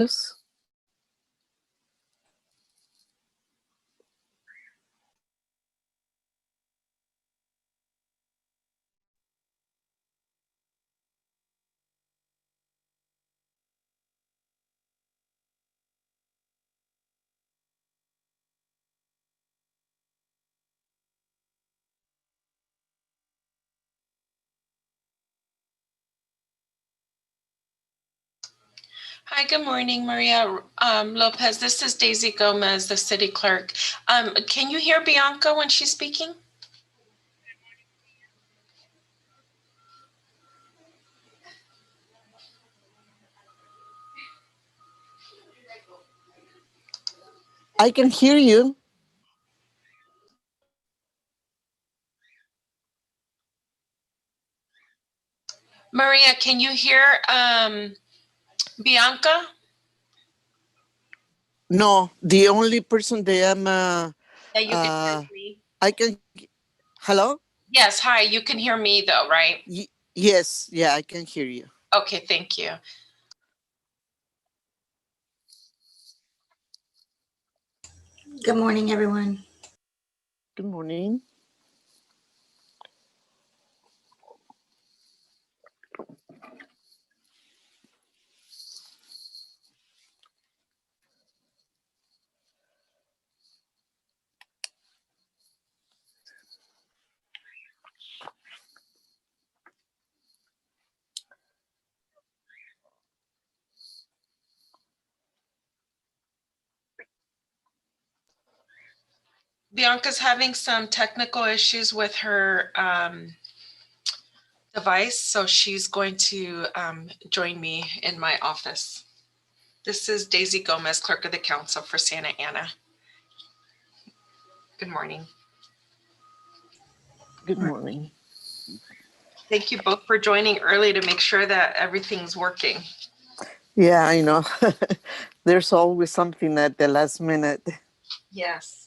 Yes. Hi, good morning, Maria Lopez. This is Daisy Gomez, the city clerk. Can you hear Bianca when she's speaking? I can hear you. Maria, can you hear Bianca? No, the only person that I'm, Yeah, you can hear me. I can, hello? Yes, hi, you can hear me though, right? Yes, yeah, I can hear you. Okay, thank you. Good morning, everyone. Good morning. Bianca's having some technical issues with her device, so she's going to join me in my office. This is Daisy Gomez, Clerk of the Council for Santa Ana. Good morning. Good morning. Thank you both for joining early to make sure that everything's working. Yeah, I know. There's always something at the last minute. Yes.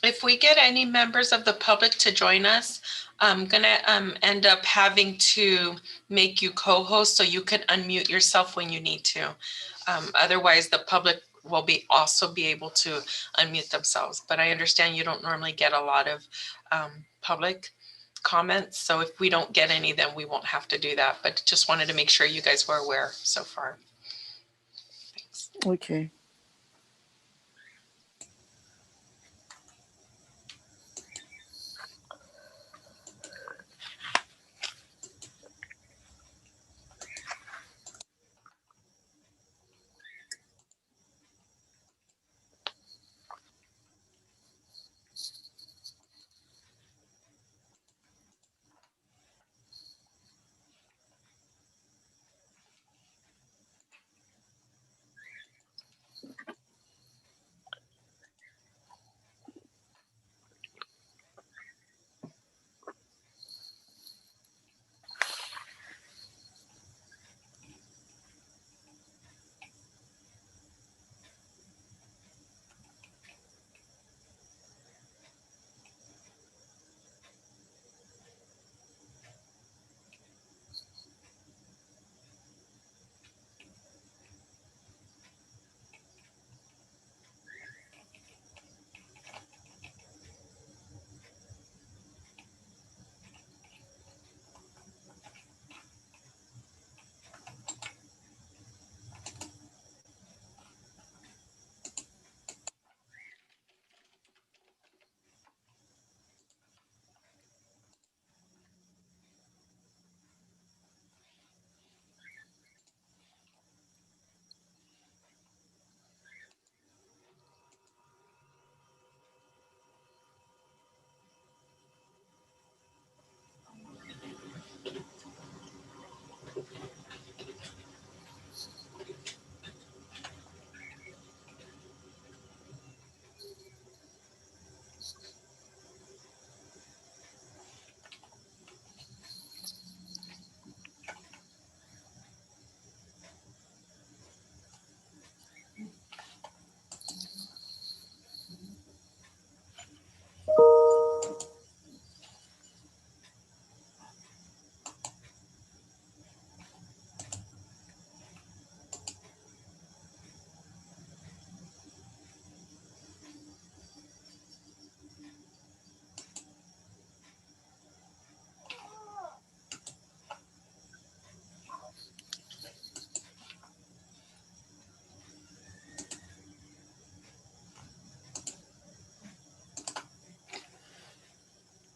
If we get any members of the public to join us, I'm gonna end up having to make you co-host so you can unmute yourself when you need to. Otherwise, the public will also be able to unmute themselves. But I understand you don't normally get a lot of public comments. So if we don't get any, then we won't have to do that. But just wanted to make sure you guys were aware so far. Thanks. Okay.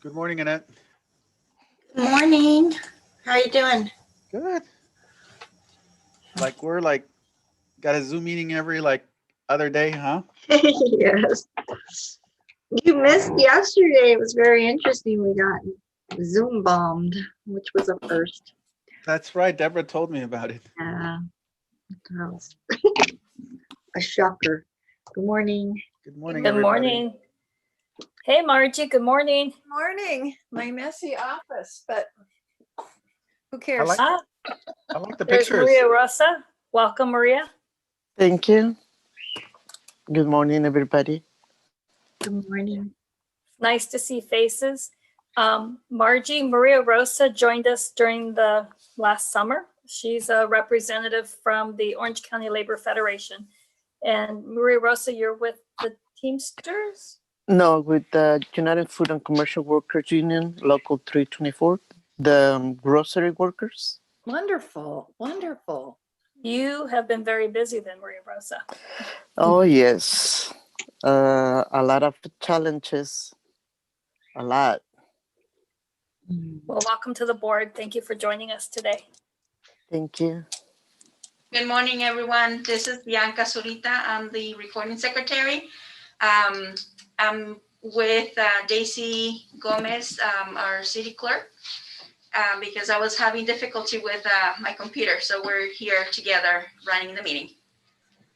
Good morning, Annette. Good morning. How you doing? Good. We're got a Zoom meeting every other day, huh? Yes. You missed yesterday. It was very interesting. We got Zoom bombed, which was a first. That's right. Deborah told me about it. Yeah, that was a shocker. Good morning. Good morning, Good everybody. morning. Hey, Margie, good morning. Morning, my messy office, but who cares? like- Ah, I like the there's pictures. Maria Rosa. Welcome, Maria. Thank you. Good morning, everybody. Good morning. Nice to see faces. Margie, Maria Rosa joined us during the last summer. She's a representative from the Orange County Labor Federation. And Maria Rosa, you're with the Teamsters? No, with the United Food and Commercial Workers Union, Local 324, the grocery workers. Wonderful, wonderful. You have been very busy then, Maria Rosa. Oh, yes. A lot of challenges. A lot. Well, welcome to the board. Thank you for joining us today. Thank you. Good morning, everyone. This is Bianca Zurita. I'm the recording secretary. I'm with Daisy Gomez, our city clerk, because I was having difficulty with my computer. So we're here together running the meeting.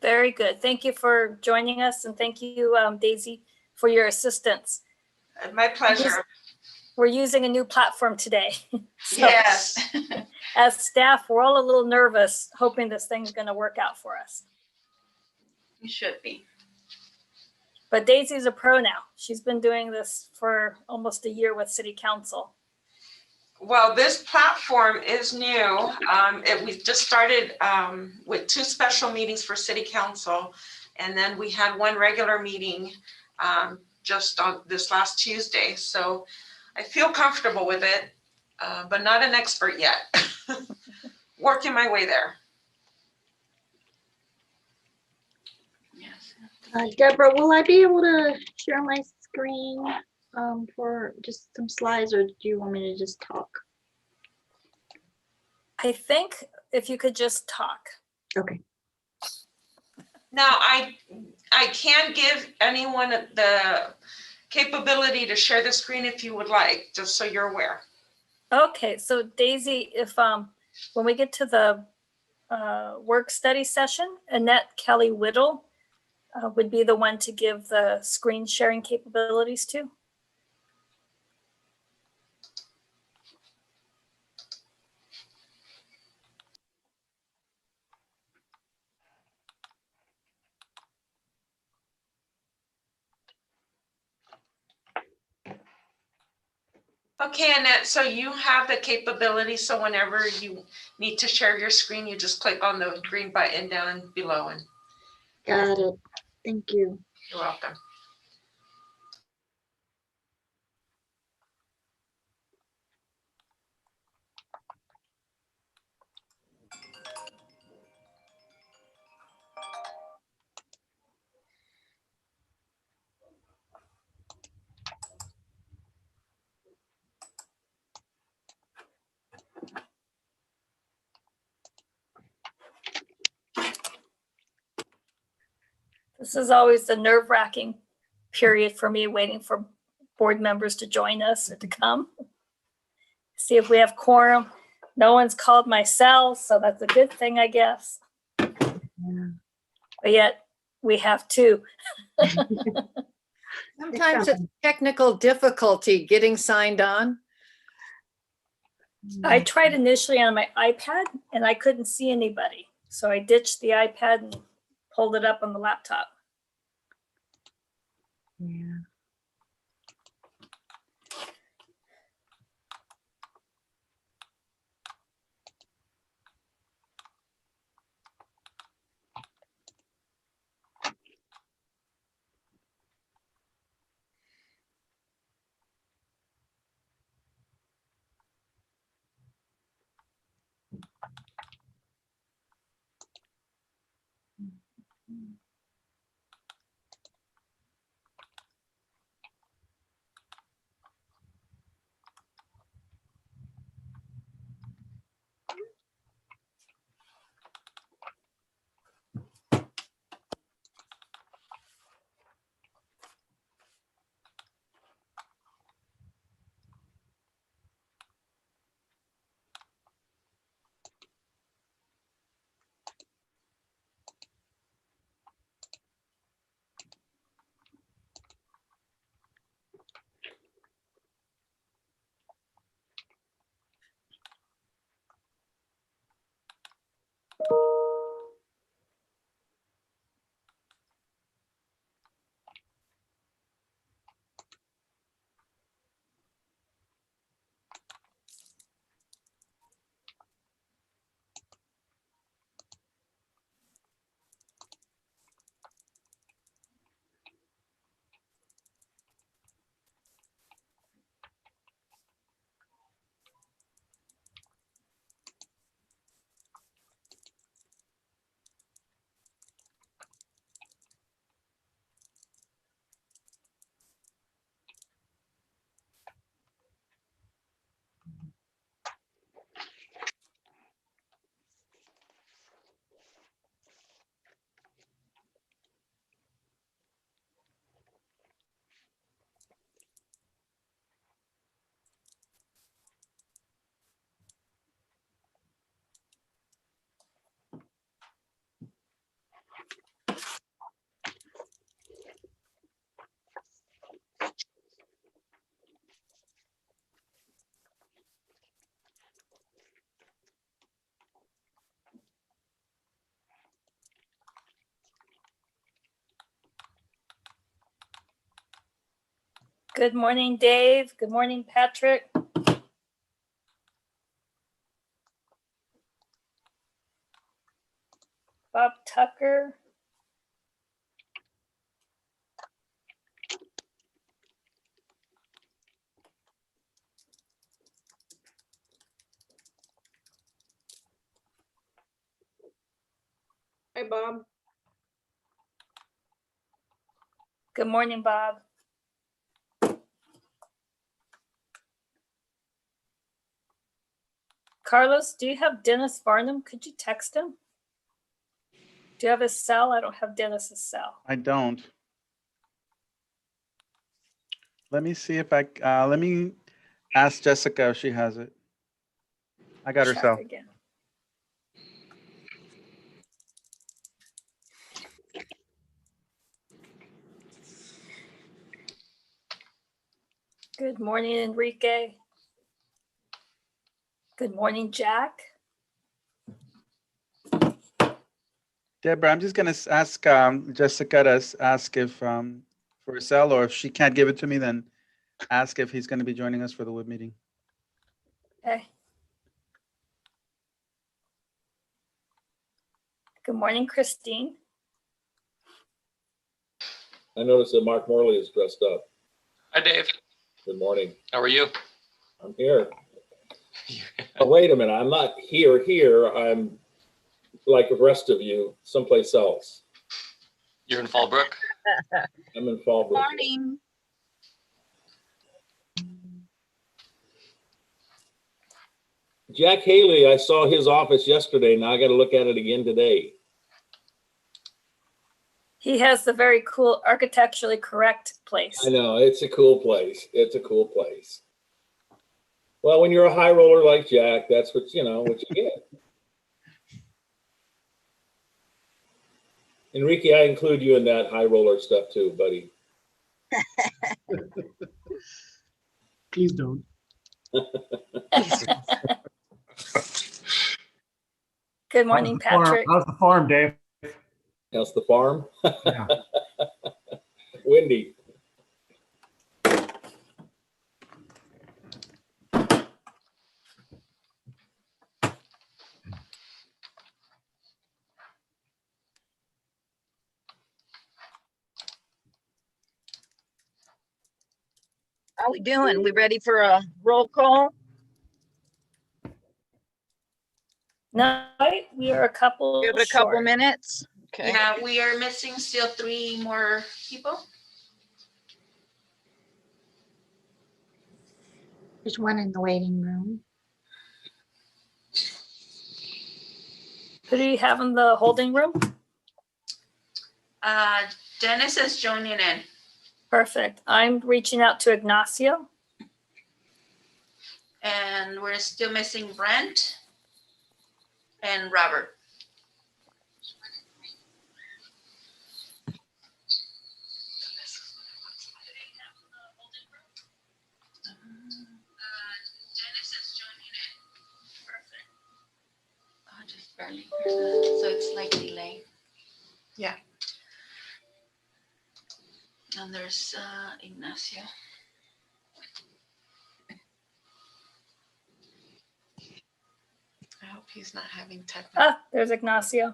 Very good. Thank you for joining us, and thank you, Daisy, for your assistance. My pleasure. We're using a new platform today. So, Yes. as staff, we're all a little nervous, hoping this thing's going to work out for us. You should be. But Daisy's a pro now. She's been doing this for almost a year with City Council. Well, this platform is new. We just started with 2 special meetings for City Council, and then we had 1 regular meeting just on this last Tuesday. So I feel comfortable with it, but not an expert yet. Working my way there. Yes. Deborah, will I be able to share my screen for just some slides, or do you want me to just talk? I think if you could just talk. Okay. Now, I can give anyone the capability to share the screen if you would like, just so you're aware. Okay, so Daisy, if when we get to the work study session, Annette Whittle would be the one to give the screen sharing capabilities to. Okay, Annette, so you have the capability, so whenever you need to share your screen, you just click on the green button down below, and Got it. Thank you. you're welcome. This is always the nerve-wracking period for me, waiting for board members to join us or to come. See if we have quorum. No one's called my cell, so that's a good thing, I guess. Yeah. But yet we have 2. Sometimes it's technical difficulty getting signed on. I tried initially on my iPad and I couldn't see anybody. So I ditched the iPad and pulled it up on the laptop. Yeah. Good morning, Dave. Good morning, Patrick. Bob Tucker. Hi, Bob. Good morning, Bob. Carlos, do you have Dennis Varnum? Could you text him? Do you have his cell? I don't have Dennis's cell. I don't. Let me see if let me ask Jessica if she has it. I got her Check cell. again. Good morning, Enrique. Good morning, Jack. Deborah, I'm just gonna ask Jessica to ask if for a cell, or if she can't give it to me, then ask if he's gonna be joining us for the web meeting. Okay. Good morning, Christine. I noticed that Mark Morley is dressed up. Hi, Dave. Good morning. How are you? I'm here. Oh, wait a minute. I'm not here. I'm like the rest of you, someplace else. You're in Fallbrook? I'm in Fallbrook. Morning. Jack Haley, I saw his office yesterday. Now I got to look at it again today. He has the very cool architecturally correct place. I know. It's a cool place. It's a cool place. Well, when you're a high roller like Jack, that's what you get. Enrique, I include you in that high roller stuff too, buddy. Please don't. Good morning, Patrick. How's the farm, Dave? How's the farm? Yeah. Windy. How we doing? We ready for a roll call? No, we are a couple Give it a couple short. minutes. Okay. Yeah, we are missing still 3 more people. There's one in the waiting room. Who do you have in the holding room? Dennis is joining in. Perfect. I'm reaching out to Ignacio. And we're still missing Brent and Robert. Dennis is joining in. Perfect. Oh, just barely. So it's like delay. Yeah. And there's Ignacio. I hope he's not having technical. Ah, there's Ignacio.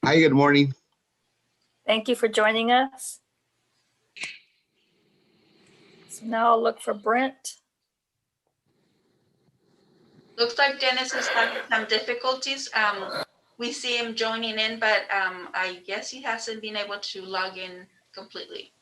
Hi, good morning. Thank you for joining us. So now I'll look for Brent. Looks like Dennis is having some difficulties. We see him joining in, but I guess he hasn't been able to log in completely.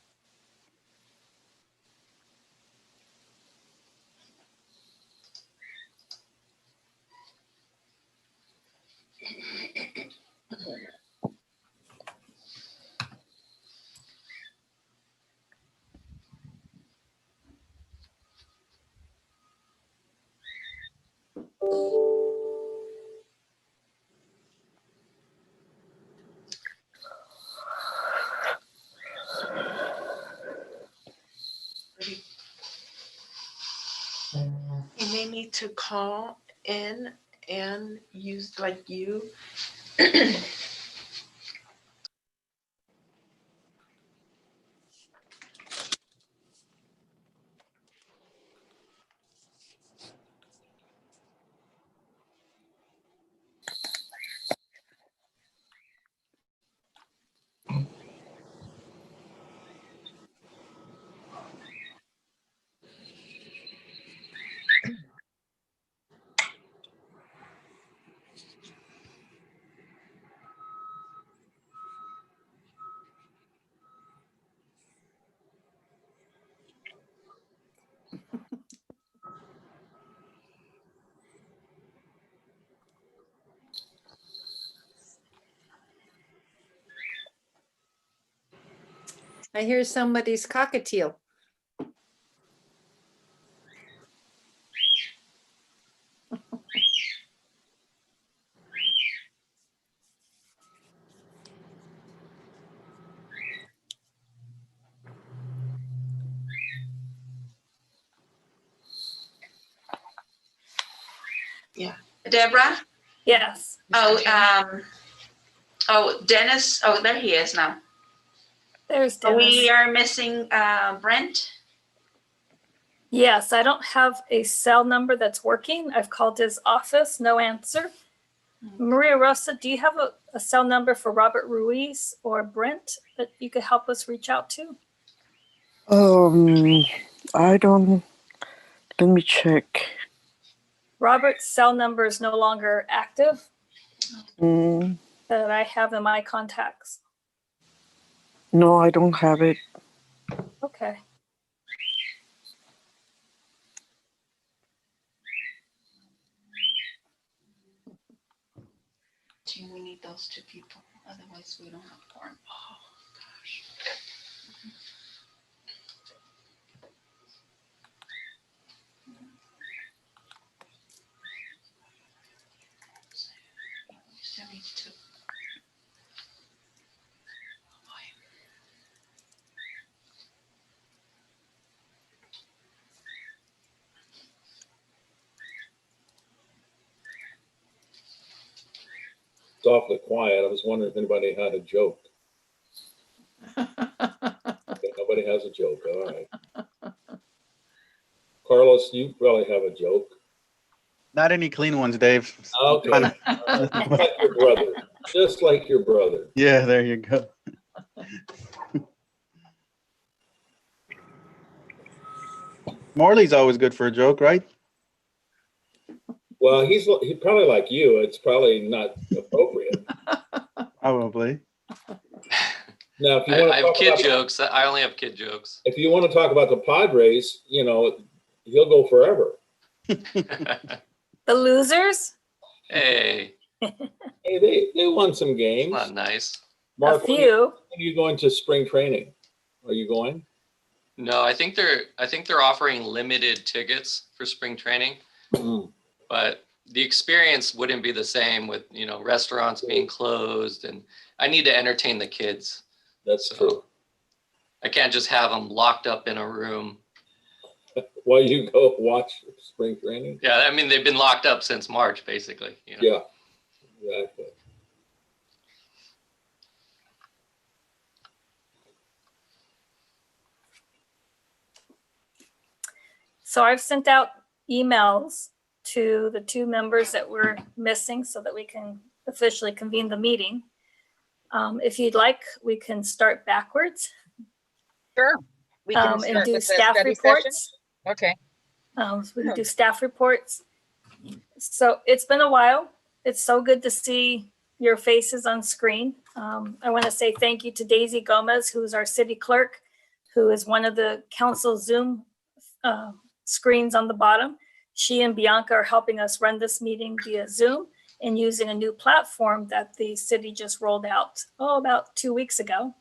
You may need to call in and use like you. I hear somebody's cockatiel. Deborah? Yes. Oh, Dennis. Oh, there he is now. There's Dennis. We are missing Brent. Yes, I don't have a cell number that's working. I've called his office, no answer. Maria Rosa, do you have a cell number for Robert Ruiz or Brent that you could help us reach out to? I don't. Let me check. Robert's cell number is no longer active Mm, that I have in my contacts. no, I don't have it. Okay. We need those two people. Otherwise, we don't have quorum. Oh, gosh. It's awfully quiet. I was wondering if anybody had a joke. Okay, nobody has a joke. All right. Carlos, you probably have a joke. Not any clean ones, Dave. Okay. Just like your brother. Just like your brother. Yeah, there you go. Morley's always good for a joke, right? Well, he's probably like you. It's probably not appropriate. Probably. Now, if you want I to have kid about, jokes. I only have kid jokes. if you want to talk about the Padres, you know, he'll go forever. The losers? Hey, Hey, they won some games. not nice. Mark, A few. when are you going to spring training? Are you going? No, I think they're offering limited tickets for spring training, but the experience wouldn't be the same with, you know, restaurants being closed, and I need to entertain the kids. That's true. I can't just have them locked up in a room. While you go watch spring training? Yeah, I mean, they've been locked up since March, basically. You know? Yeah, exactly. So I've sent out emails to the two members that we're missing so that we can officially convene the meeting. If you'd like, we can start backwards. Sure. We can and start do with the staff study reports. session. Okay. So we can do staff reports. So it's been a while. It's so good to see your faces on screen. I want to say thank you to Daisy Gomez, who's our city clerk, who is one of the council Zoom screens on the bottom. She and Bianca are helping us run this meeting via Zoom and using a new platform that the city just rolled out, about 2 weeks ago.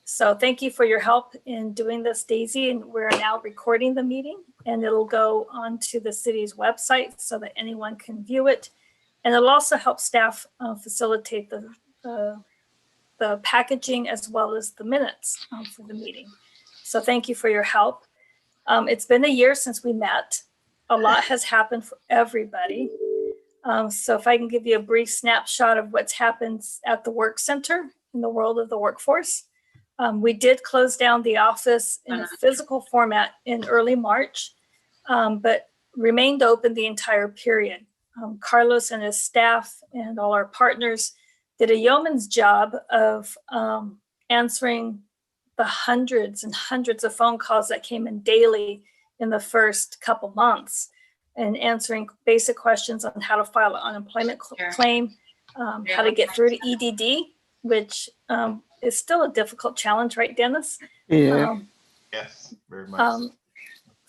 So thank you for your help in doing this, Daisy. And we're now recording the meeting, and it'll go onto the city's website so that anyone can view it. And it'll also help staff facilitate the packaging as well as the minutes for the meeting. So thank you for your help. It's been a year since we met. A lot has happened for everybody. So if I can give you a brief snapshot of what's happened at the work center in the world of the workforce. We did close down the office in a physical format in early March, but remained open the entire period. Carlos and his staff and all our partners did a yeoman's job of answering the hundreds and hundreds of phone calls that came in daily in the first couple months, and answering basic questions on how to file an unemployment claim, how to get through to EDD, which is still a difficult challenge, right, Dennis? Yeah. Yes, very much.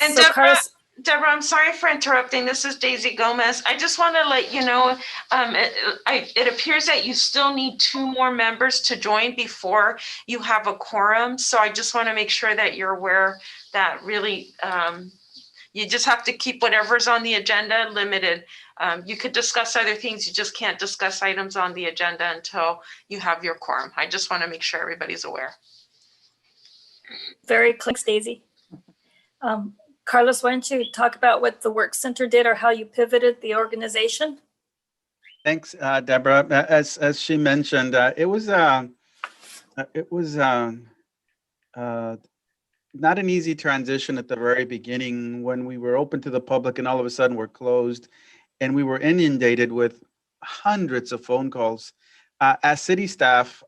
And so Deborah, Deborah, I'm sorry for interrupting. This is Daisy Gomez. I just want to let you know, it appears that you still need 2 more members to join before you have a quorum. So I just want to make sure that you're aware that really you just have to keep whatever's on the agenda limited. You could discuss other things. You just can't discuss items on the agenda until you have your quorum. I just want to make sure everybody's aware. Very clear, Daisy. Carlos, why don't you talk about what the work center did or how you pivoted the organization? Thanks, Deborah. As she mentioned, it was not an easy transition at the very beginning when we were open to the public and all of a sudden we're closed, and we were inundated with hundreds of phone calls. As city staff,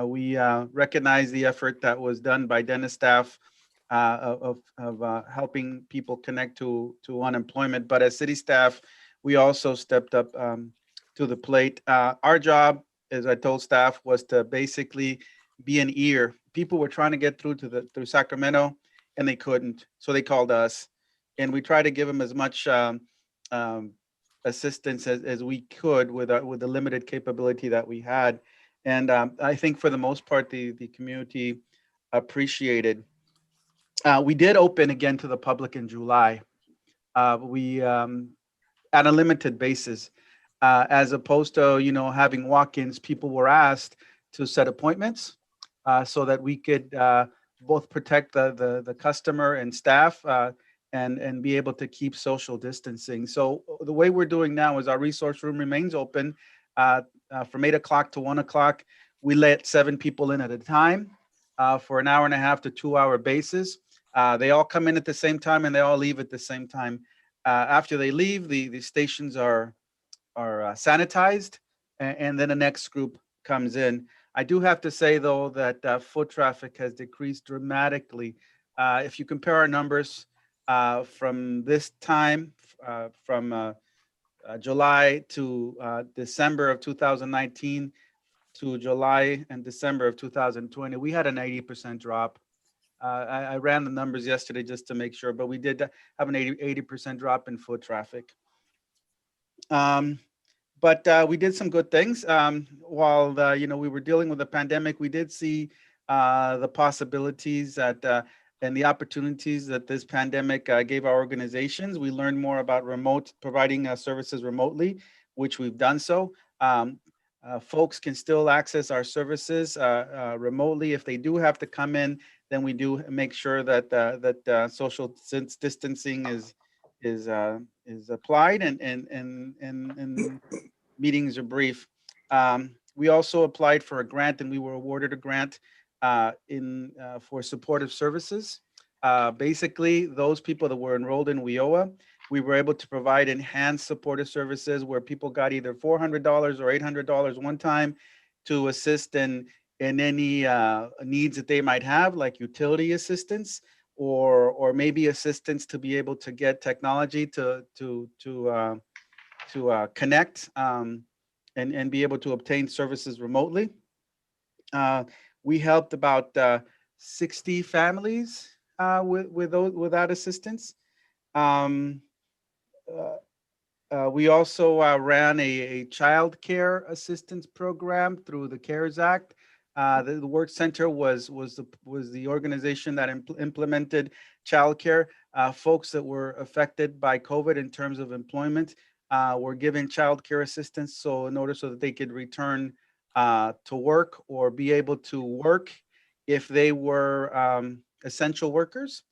we recognize the effort that was done by Dennis staff of helping people connect to unemployment. But as city staff, we also stepped up to the plate. Our job, as I told staff, was to basically be an ear. People were trying to get through through Sacramento, and they couldn't, so they called us, and we tried to give them as much assistance as we could with the limited capability that we had. And I think for the most part, the community appreciated. We did open again to the public in July. We at a limited basis, as opposed to having walk-ins. People were asked to set appointments so that we could both protect the customer and staff and be able to keep social distancing. So the way we're doing now is our resource room remains open from 8 o'clock to 1 o'clock. We let 7 people in at a time for an hour and a half to 2 hour basis. They all come in at the same time and they all leave at the same time. After they leave, the stations are sanitized, and then the next group comes in. I do have to say, though, that foot traffic has decreased dramatically. If you compare our numbers from this time, from July to December of 2019 to July and December of 2020, we had an 80% drop. I ran the numbers yesterday just to make sure, but we did have an 80% drop in foot traffic. But we did some good things. While we were dealing with the pandemic, we did see the possibilities and the opportunities that this pandemic gave our organizations. We learned more about providing services remotely, which we've done so. Folks can still access our services remotely. If they do have to come in, then we do make sure that social distancing is applied and meetings are brief. We also applied for a grant, and we were awarded a grant for supportive services. Basically, those people that were enrolled in WIOA, we were able to provide enhanced supportive services where people got either $400 or $800 one time to assist in any needs that they might have, like utility assistance or maybe assistance to be able to get technology to connect and be able to obtain services remotely. We helped about 60 families with that assistance. We also ran a child care assistance program through the CARES Act. The Work Center was the organization that implemented childcare. Folks that were affected by COVID in terms of employment were given child care assistance, so that they could return to work or be able to work if they were essential workers.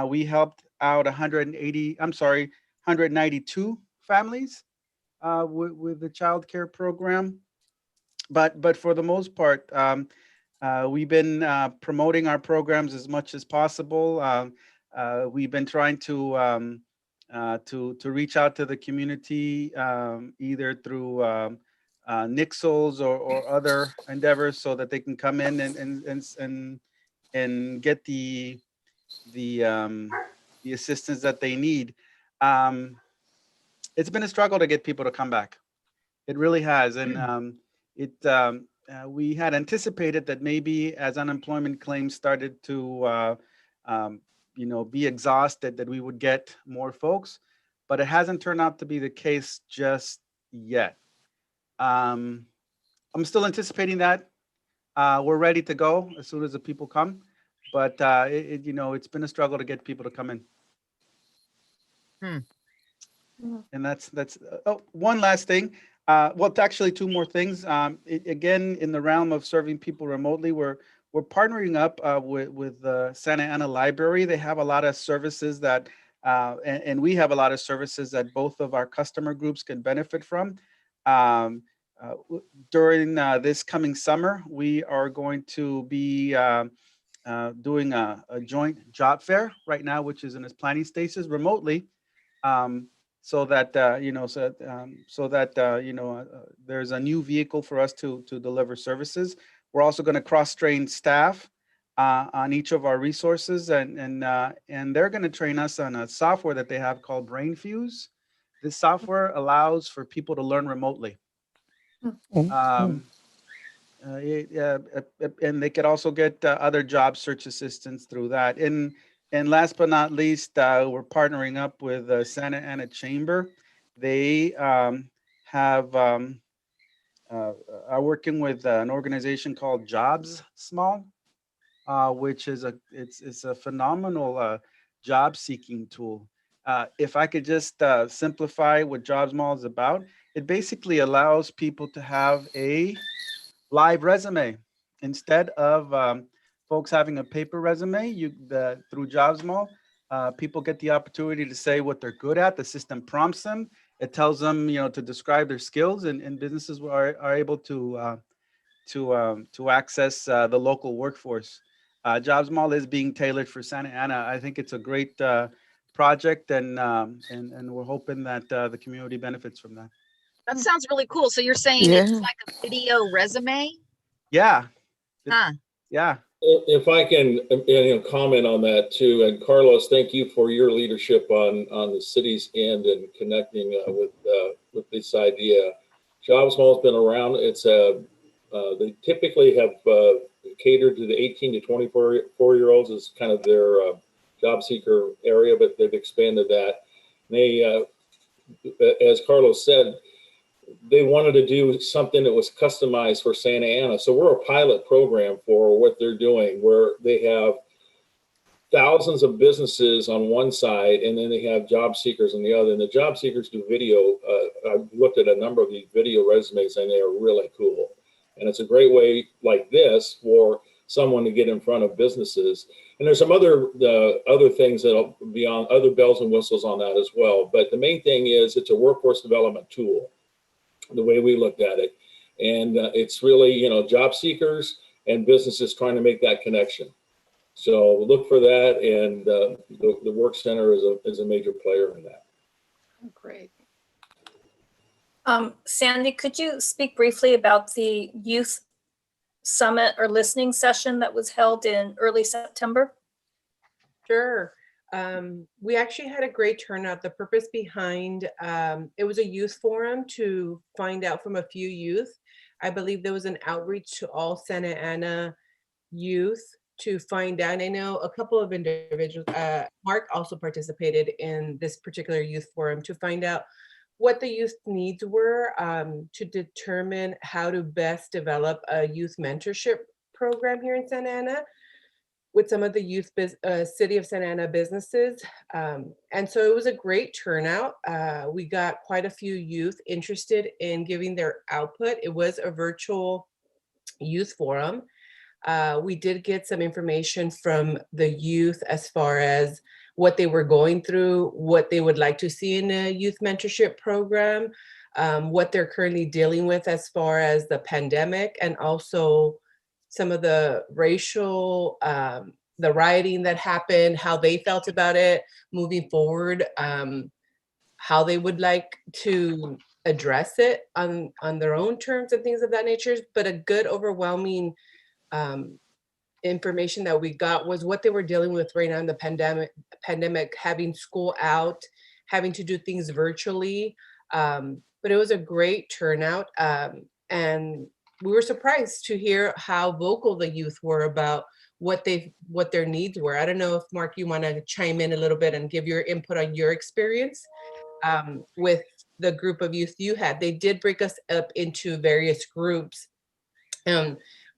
We helped out 192 families with the child care program. But for the most part, we've been promoting our programs as much as possible. We've been trying to reach out to the community either through Nixles or other endeavors so that they can come in and get the assistance that they need. It's been a struggle to get people to come back. It really has, and we had anticipated that maybe as unemployment claims started to be exhausted, that we would get more folks, but it hasn't turned out to be the case just yet. I'm still anticipating that. We're ready to go as soon as the people come, but it's been a struggle to get people to come in. And that's one last thing. Well, actually two more things. Again, in the realm of serving people remotely, we're partnering up with the Santa Ana Library. They have a lot of services that, and we have a lot of services that both of our customer groups can benefit from. During this coming summer, we are going to be doing a joint job fair right now, which is in its planning stages remotely. So that there's a new vehicle for us to deliver services. We're also going to cross-train staff on each of our resources, and they're going to train us on a software that they have called BrainFuse. This software allows for people to learn remotely. And they could also get other job search assistance through that. And last but not least, we're partnering up with Santa Ana Chamber. They are working with an organization called Jobs Small, which is it's a phenomenal job seeking tool. If I could just simplify what Jobs Small is about, it basically allows people to have a live resume instead of folks having a paper resume. Through JobsMall, people get the opportunity to say what they're good at. The system prompts them. It tells them, to describe their skills, and businesses are able to access the local workforce. JobsMall is being tailored for Santa Ana. I think it's a great project, and we're hoping that the community benefits from that. That sounds really cool. So you're saying it's like a video resume? Yeah. Huh. Yeah. If I can comment on that too, and Carlos, thank you for your leadership on the city's end and connecting with this idea. JobsMall has been around. It's they typically have catered to the 18 to 24-year-olds as kind of their job seeker area, but they've expanded that. They, as Carlos said, they wanted to do something that was customized for Santa Ana. So we're a pilot program for what they're doing, where they have thousands of businesses on one side, and then they have job seekers on the other. And the job seekers do video. I've looked at a number of these video resumes, and they are really cool. And it's a great way like this for someone to get in front of businesses. And there's some other things that'll be on, other bells and whistles on that as well. But the main thing is it's a workforce development tool, the way we looked at it. And it's really, job seekers and businesses trying to make that connection. So look for that. And the Work Center is a major player in that. Oh, great. Sandy, could you speak briefly about the youth summit or listening session that was held in early September? Sure. We actually had a great turnout. The purpose behind it was a youth forum to find out from a few youth. I believe there was an outreach to all Santa Ana youth to find out. And I know a couple of individuals, Mark also participated in this particular youth forum to find out what the youth needs were, to determine how to best develop a youth mentorship program here in Santa Ana with some of the youth City of Santa Ana businesses. And so it was a great turnout. We got quite a few youth interested in giving their output. It was a virtual youth forum. We did get some information from the youth as far as what they were going through, what they would like to see in a youth mentorship program, what they're currently dealing with as far as the pandemic, and also some of the racial, the rioting that happened, how they felt about it moving forward, how they would like to address it on their own terms and things of that nature. But a good overwhelming information that we got was what they were dealing with right now in the pandemic, having school out, having to do things virtually. But it was a great turnout. And we were surprised to hear how vocal the youth were about what their needs were. I don't know if Mark, you want to chime in a little bit and give your input on your experience with the group of youth you had. They did break us up into various groups.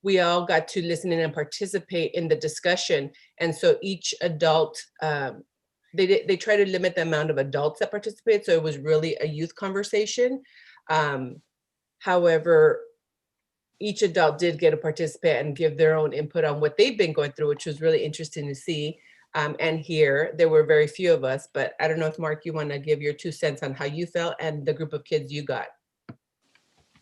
We all got to listen in and participate in the discussion. And so each adult, they try to limit the amount of adults that participate. So it was really a youth conversation. However, each adult did get to participate and give their own input on what they've been going through, which was really interesting to see and hear. There were very few of us, but I don't know if Mark, you want to give your 2 cents on how you felt and the group of kids you got.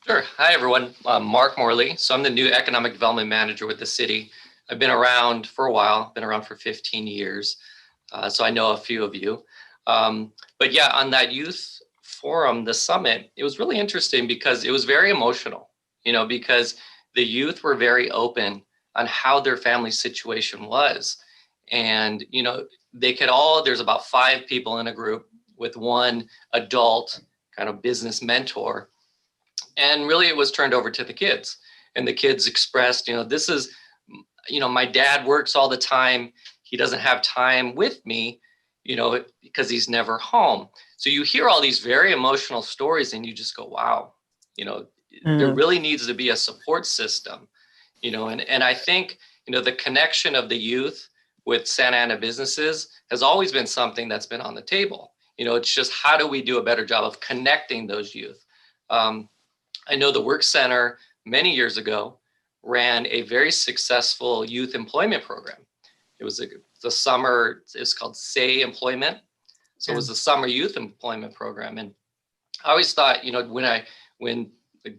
Sure. Hi, everyone. I'm Mark Morley. So I'm the new economic development manager with the city. I've been around for a while, been around for 15 years. So I know a few of you. But yeah, on that youth forum, the summit, it was really interesting because it was very emotional, because the youth were very open on how their family situation was. And, they could there's about 5 people in a group with one adult kind of business mentor. And really it was turned over to the kids, and the kids expressed, this is, my dad works all the time. He doesn't have time with me, because he's never home. So you hear all these very emotional stories and you just go, wow, there really needs to be a support system, and I think, the connection of the youth with Santa Ana businesses has always been something that's been on the table. It's just, how do we do a better job of connecting those youth? I know the Work Center many years ago ran a very successful youth employment program. It was the summer, it's called Say Employment. So it was the summer youth employment program. And I always thought, when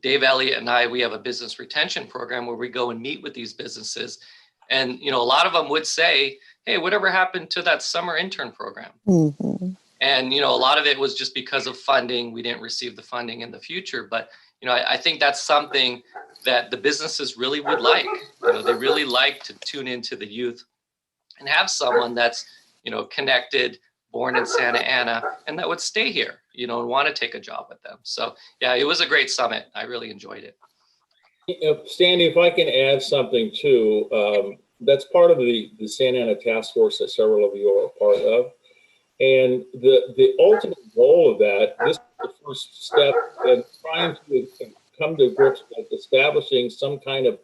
Dave Elliott and I, we have a business retention program where we go and meet with these businesses. And, a lot of them would say, hey, whatever happened to that summer intern program? Mm-hmm. And, a lot of it was just because of funding. We didn't receive the funding in the future. But, I think that's something that the businesses really would like. They really like to tune into the youth and have someone that's, connected, born in Santa Ana, and that would stay here, and want to take a job with them. So, yeah, it was a great summit. I really enjoyed it. Sandy, if I can add something too, that's part of the Santa Ana task force that several of you are a part of. And the ultimate goal of that, this is the first step in trying to come to grips with establishing some kind of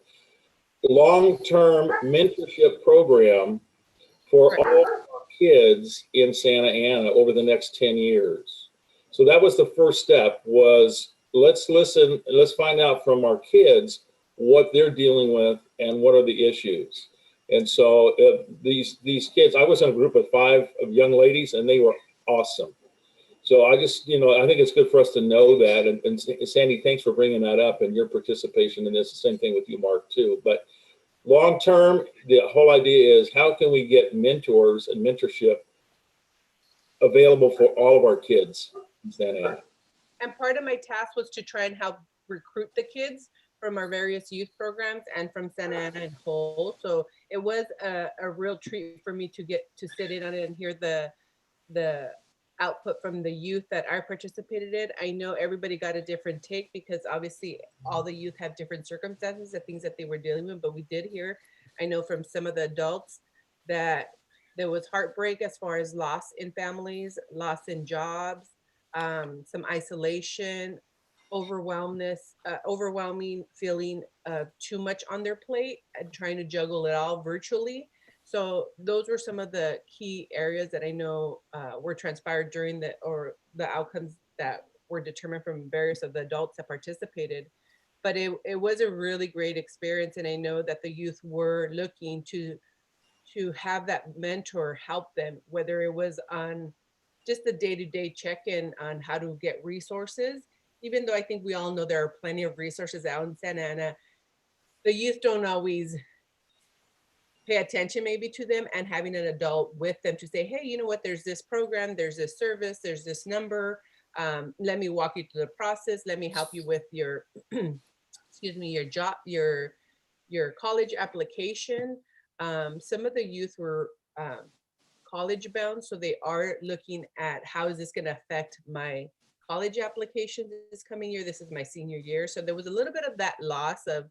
long-term mentorship program for all our kids in Santa Ana over the next 10 years. So that was the first step, was let's listen, let's find out from our kids what they're dealing with and what are the issues. And so these kids, I was in a group of 5 of young ladies, and they were awesome. So I just, I think it's good for us to know that. And Sandy, thanks for bringing that up and your participation in this. The same thing with you, Mark, too. But long term, the whole idea is, how can we get mentors and mentorship available for all of our kids in Santa Ana? And part of my task was to try and help recruit the kids from our various youth programs and from Santa Ana in whole. So it was a real treat for me to get to sit in on it and hear the output from the youth that I participated in. I know everybody got a different take because obviously all the youth have different circumstances, the things that they were dealing with, but we did hear, I know from some of the adults, that there was heartbreak as far as loss in families, loss in jobs, some isolation, overwhelming feeling of too much on their plate and trying to juggle it all virtually. So those were some of the key areas that I know were transpired during the outcomes that were determined from various of the adults that participated. But it was a really great experience. And I know that the youth were looking to have that mentor help them, whether it was on just the day-to-day check-in on how to get resources. Even though I think we all know there are plenty of resources out in Santa Ana, the youth don't always pay attention maybe to them, and having an adult with them to say, hey, you know what, there's this program, there's this service, there's this number. Let me walk you through the process. Let me help you with your, excuse me, your job, your college application. Some of the youth were college bound, so they are looking at how is this going to affect my college application this coming year. This is my senior year. So there was a little bit of that loss of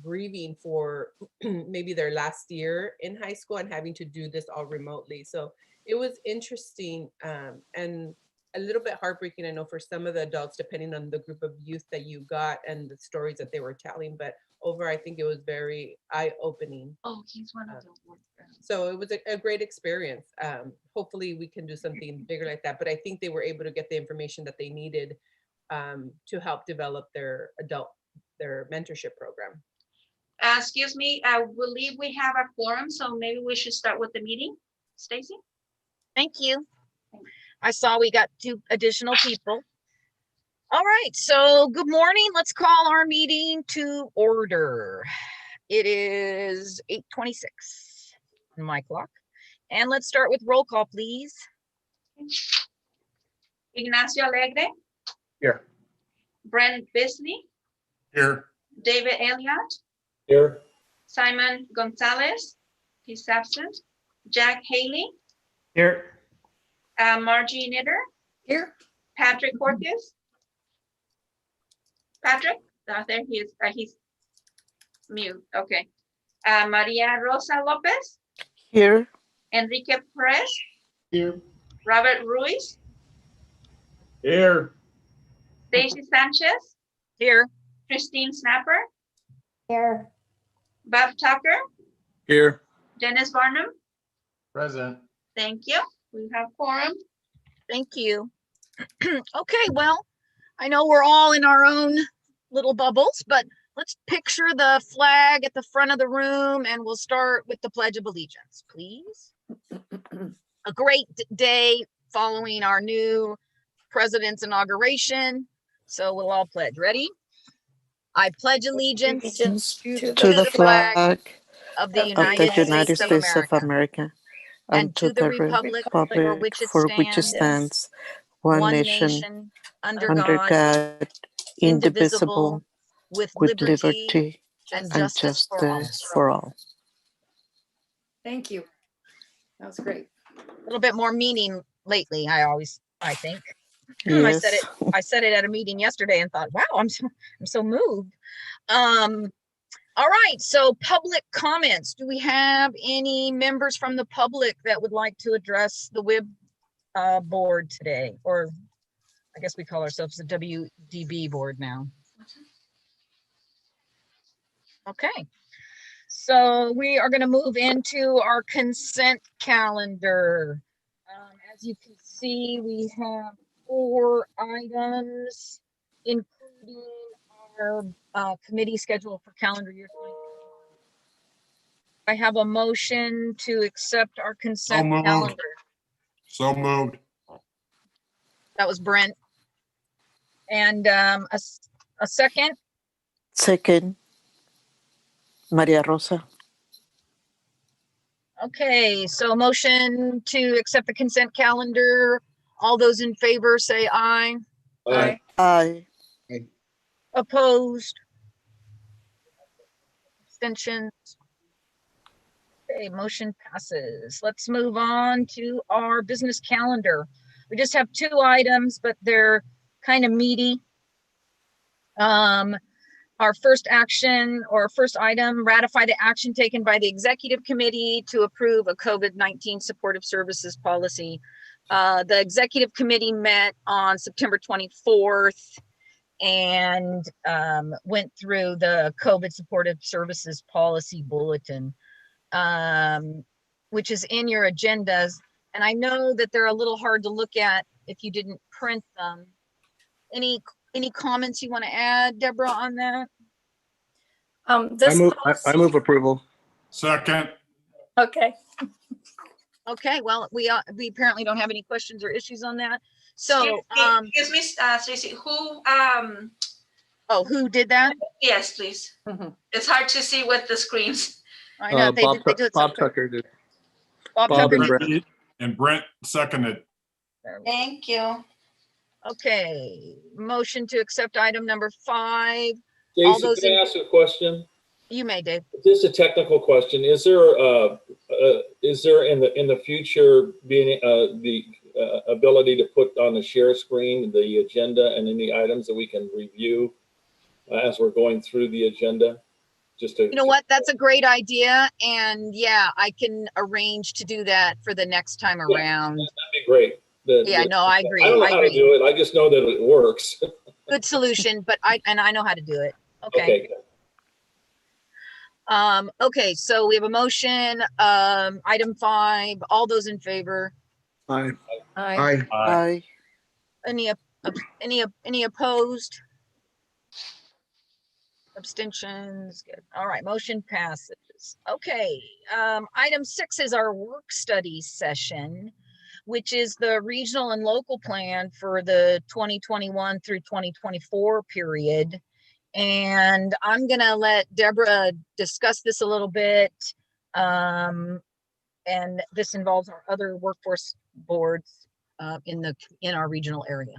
grieving for maybe their last year in high school and having to do this all remotely. So it was interesting and a little bit heartbreaking, I know, for some of the adults, depending on the group of youth that you got and the stories that they were telling. But over, I think it was very eye-opening. Oh, he's one of the workers. So it was a great experience. Hopefully we can do something bigger like that. But I think they were able to get the information that they needed to help develop their mentorship program. Excuse me, I believe we have a quorum, so maybe we should start with the meeting. Stacy? Thank you. I saw we got 2 additional people. All right, so good morning. Let's call our meeting to order. It is 8:26 on my clock. And let's start with roll call, please. Ignacio Alegre, Here. Brent Bisley, Here. David Elliott, Here. Simon Gonzalez, he's absent. Jack Haley, Here. Margie Knitter, Here. Patrick Cortez. Patrick, there he is. He's mute. Okay. Maria Rosa Lopez, Here. Enrique Perez, Here. Robert Ruiz, Here. Stacy Sanchez, Here. Christine Snapper, Here. Bob Tucker, Here. Dennis Barnum. Present. Thank you. We have quorum. Thank you. Okay, well, I know we're all in our own little bubbles, but let's picture the flag at the front of the room and we'll start with the Pledge of Allegiance, please. A great day following our new president's inauguration. So we'll all pledge. Ready? I pledge allegiance To the flag of the of United the United States of States America and to the republic for which it stands, one nation, under under God, God, indivisible, with with liberty liberty and and justice justice for all. Thank you. That was great. A little bit more meaning lately, I think. Yes. I said it at a meeting yesterday and thought, wow, I'm so moved. All right, so public comments. Do we have any members from the public that would like to address the WIB board today? Or I guess we call ourselves the WDB board now. Okay, so we are going to move into our consent calendar. As you can see, we have 4 items, including our committee schedule for calendar year 2021. I have a motion to accept our consent calendar. So moved. That was Brent. And a second. Second, Maria Rosa. Okay, so motion to accept the consent calendar. All those in favor say aye. Aye. Aye. Opposed? Abstentions? Okay, motion passes. Let's move on to our business calendar. We just have 2 items, but they're kind of meaty. Our first action or first item, ratify the action taken by the executive committee to approve a COVID-19 supportive services policy. The executive committee met on September 24th and went through the COVID supportive services policy bulletin, which is in your agendas. And I know that they're a little hard to look at if you didn't print them. Any comments you want to add, Deborah, on that? I move approval. Second. Okay. Okay, well, we apparently don't have any questions or issues on that. So, Excuse me, Stacy, who, oh, who did that? yes, please. It's hard to see with the screens. I know they do it. Bob Tucker did. Bob Bob Tucker and did. Brent. And Brent seconded. Thank you. Okay, motion to accept item number 5. All Jason, those can I ask you a question? You may, Dave. Just a technical question. Is there in the future being the ability to put on the share screen the agenda and any items that we can review as we're going through the agenda? just to. You know what? That's a great idea. And yeah, I can arrange to do that for the next time around. That'd be great. Yeah, no, I agree. I don't know how to do it. I just know that it works. Good solution, but I know how to do it. Okay. Okay, so we have a motion, item 5, all those in favor? Aye. Aye. Aye. Any opposed? Abstentions? Good. All right, motion passes. Okay, item 6 is our work study session, which is the regional and local plan for the 2021 through 2024 period. And I'm gonna let Deborah discuss this a little bit. And this involves our other workforce boards in our regional area.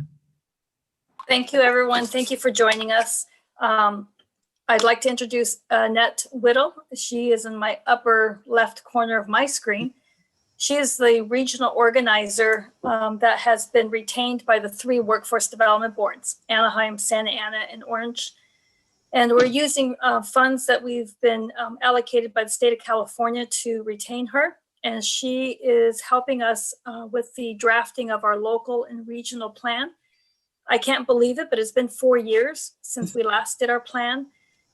Thank you, everyone. Thank you for joining us. I'd like to introduce Annette Whittle. She is in my upper left corner of my screen. She is the regional organizer that has been retained by the 3 workforce development boards, Anaheim, Santa Ana, and Orange. And we're using funds that we've been allocated by the state of California to retain her. And she is helping us with the drafting of our local and regional plan. I can't believe it, but it's been 4 years since we last did our plan.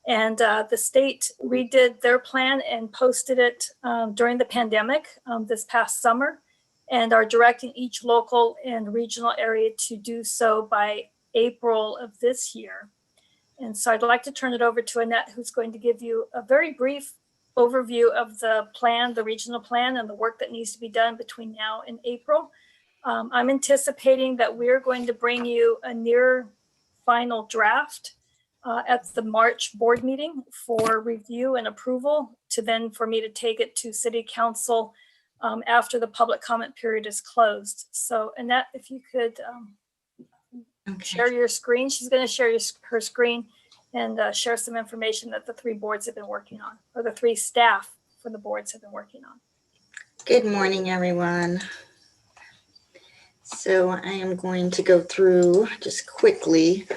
And the state redid their plan and posted it during the pandemic this past summer, and are directing each local and regional area to do so by April of this year. And so I'd like to turn it over to Annette, who's going to give you a very brief overview of the plan, the regional plan, and the work that needs to be done between now and April. I'm anticipating that we're going to bring you a near final draft at the March board meeting for review and approval, to then for me to take it to City Council after the public comment period is closed. So Annette, if you could share your screen. She's going to share her screen and share some information that the 3 boards have been working on, or the 3 staff for the boards have been working on. Good morning, everyone. So I am going to go through just quickly.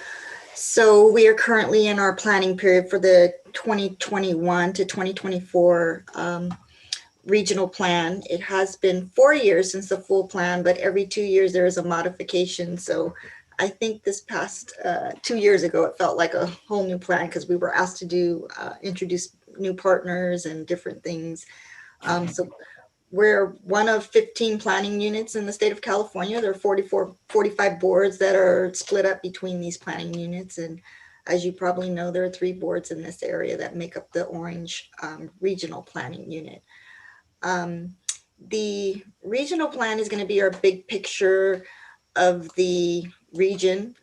So we are currently in our planning period for the 2021 to 2024 regional plan. It has been 4 years since the full plan, but every 2 years there is a modification. So I think this past 2 years ago, it felt like a whole new plan because we were asked to introduce new partners and different things. So we're one of 15 planning units in the state of California. There are 45 boards that are split up between these planning units. And as you probably know, there are 3 boards in this area that make up the Orange regional planning unit. The regional plan is going to be our big picture of the region.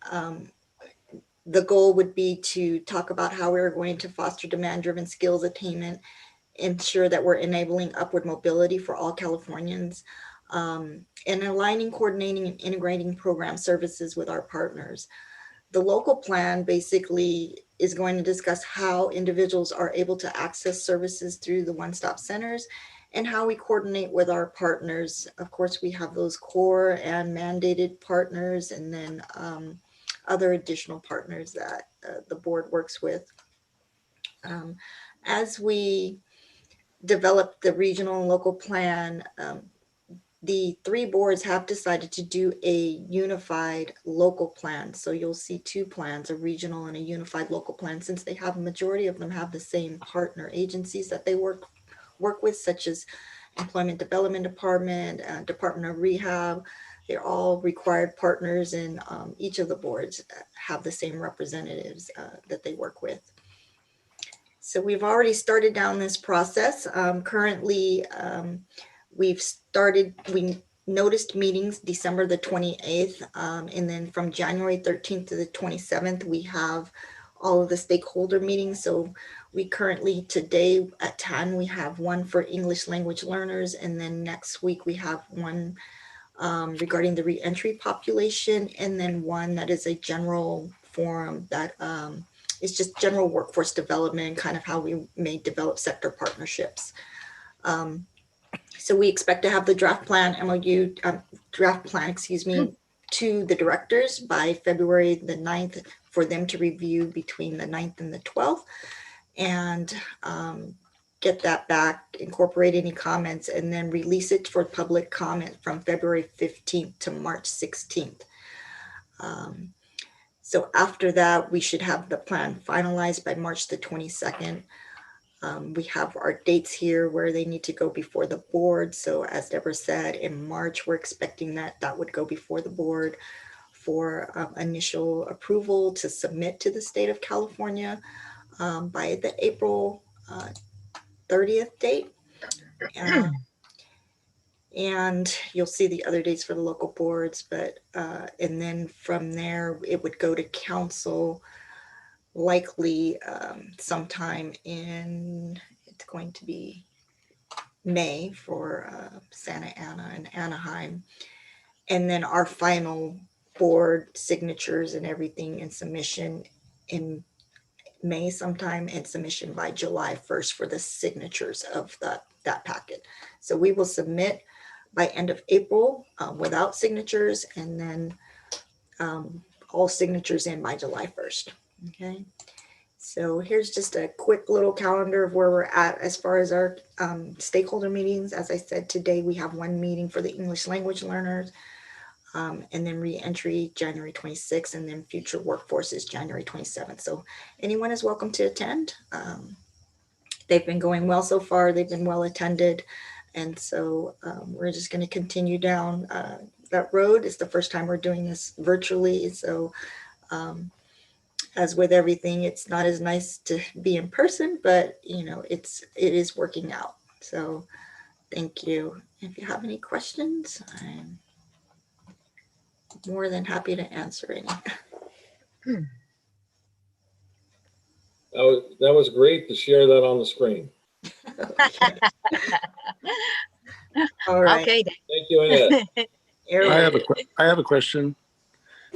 The goal would be to talk about how we're going to foster demand-driven skills attainment, ensure that we're enabling upward mobility for all Californians, and aligning, coordinating, and integrating program services with our partners. The local plan basically is going to discuss how individuals are able to access services through the one-stop centers and how we coordinate with our partners. Of course, we have those core and mandated partners, and then other additional partners that the board works with. As we develop the regional and local plan, the 3 boards have decided to do a unified local plan. So you'll see 2 plans, a regional and a unified local plan, since they have a majority of them have the same partner agencies that they work with, such as Employment Development Department, Department of Rehab. They're all required partners, and each of the boards have the same representatives that they work with. So we've already started down this process. Currently, we noticed meetings December the 28th, and then from January 13th to the 27th, we have all of the stakeholder meetings. So we currently today at 10, we have one for English language learners, and then next week we have one regarding the reentry population, and then one that is a general forum that is just general workforce development, kind of how we may develop sector partnerships. So we expect to have the draft plan to the directors by February the 9th for them to review between the 9th and the 12th. and get that back, incorporate any comments, and then release it for public comment from February 15th to March 16th. So after that, we should have the plan finalized by March the 22nd. We have our dates here where they need to go before the board. So as Deborah said, in March, we're expecting that would go before the board for initial approval to submit to the state of California by the April 30th date. And you'll see the other dates for the local boards, but and then from there, it would go to council likely sometime in, it's going to be May for Santa Ana and Anaheim. And then our final board signatures and everything and submission in May sometime, and submission by July 1st for the signatures of that packet. So we will submit by end of April without signatures, and then all signatures in by July 1st. Okay. So here's just a quick little calendar of where we're at as far as our stakeholder meetings. As I said, today we have one meeting for the English language learners, and then re-entry January 26th, and then future workforce is January 27th. So anyone is welcome to attend. They've been going well so far. They've been well attended. And so we're just going to continue down that road. It's the first time we're doing this virtually. So as with everything, it's not as nice to be in person, but you know, it is working out. So thank you. If you have any questions, I'm more than happy to answer any. That was great to share that on the screen. All right. Okay. Thank you, Annette. I have a question.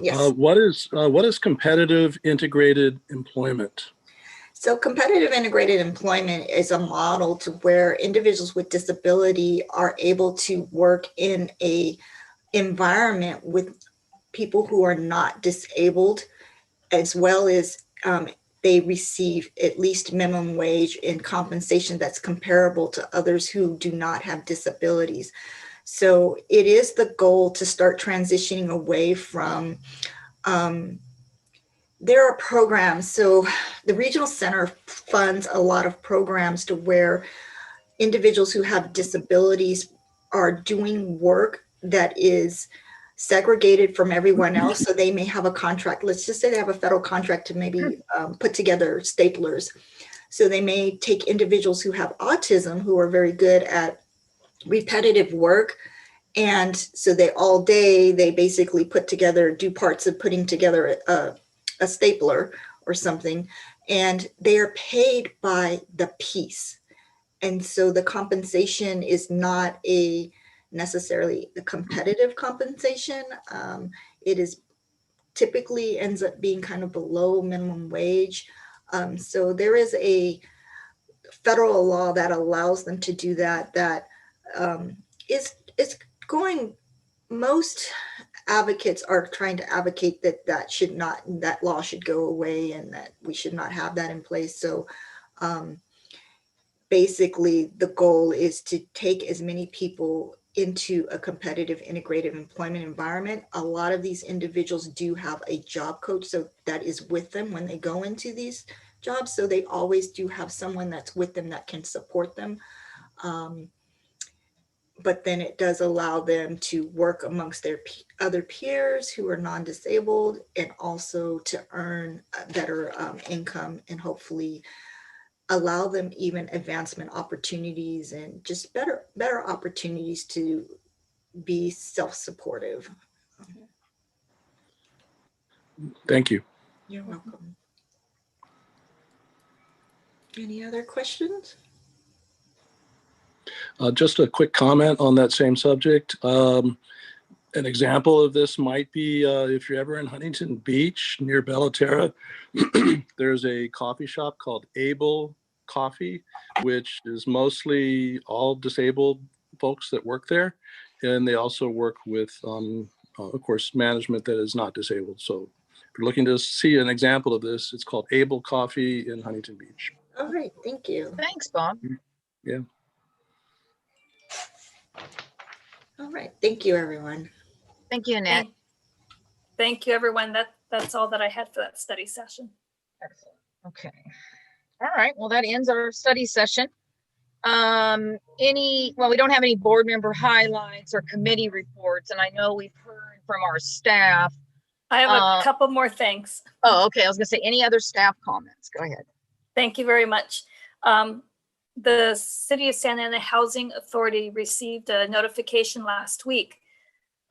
Yes. What is competitive integrated employment? So competitive integrated employment is a model to where individuals with disability are able to work in a environment with people who are not disabled, as well as they receive at least minimum wage and compensation that's comparable to others who do not have disabilities. So it is the goal to start transitioning away from, there are programs. So the regional center funds a lot of programs to where individuals who have disabilities are doing work that is segregated from everyone else. So they may have a contract. Let's just say they have a federal contract to maybe put together staplers. So they may take individuals who have autism, who are very good at repetitive work. And so they all day, they basically do parts of putting together a stapler or something, and they are paid by the piece. And so the compensation is not necessarily a competitive compensation. It is typically ends up being kind of below minimum wage. So there is a federal law that allows them to do that. That is going. Most advocates are trying to advocate that law should go away, and that we should not have that in place. So basically the goal is to take as many people into a competitive integrated employment environment. A lot of these individuals do have a job coach, so that is with them when they go into these jobs. So they always do have someone that's with them that can support them. But then it does allow them to work amongst their other peers who are non-disabled, and also to earn a better income, and hopefully allow them even advancement opportunities and just better opportunities to be self-supportive. Thank you. You're welcome. Any other questions? Just a quick comment on that same subject. An example of this might be if you're ever in Huntington Beach near Bellaterra, there's a coffee shop called Able Coffee, which is mostly all disabled folks that work there. And they also work with, of course, management that is not disabled. So if you're looking to see an example of this, it's called Able Coffee in Huntington Beach. All right, thank you. Thanks, Bob. Yeah. All right, thank you, everyone. Thank you, Annette. Thank you, everyone. That's all that I had for that study session. Excellent. Okay. All right. Well, that ends our study session. Well, we don't have any board member highlights or committee reports, and I know we've heard from our staff. I have a couple more things. Oh, okay. I was gonna say, any other staff comments? Go ahead. Thank you very much. The City of Santa Ana Housing Authority received a notification last week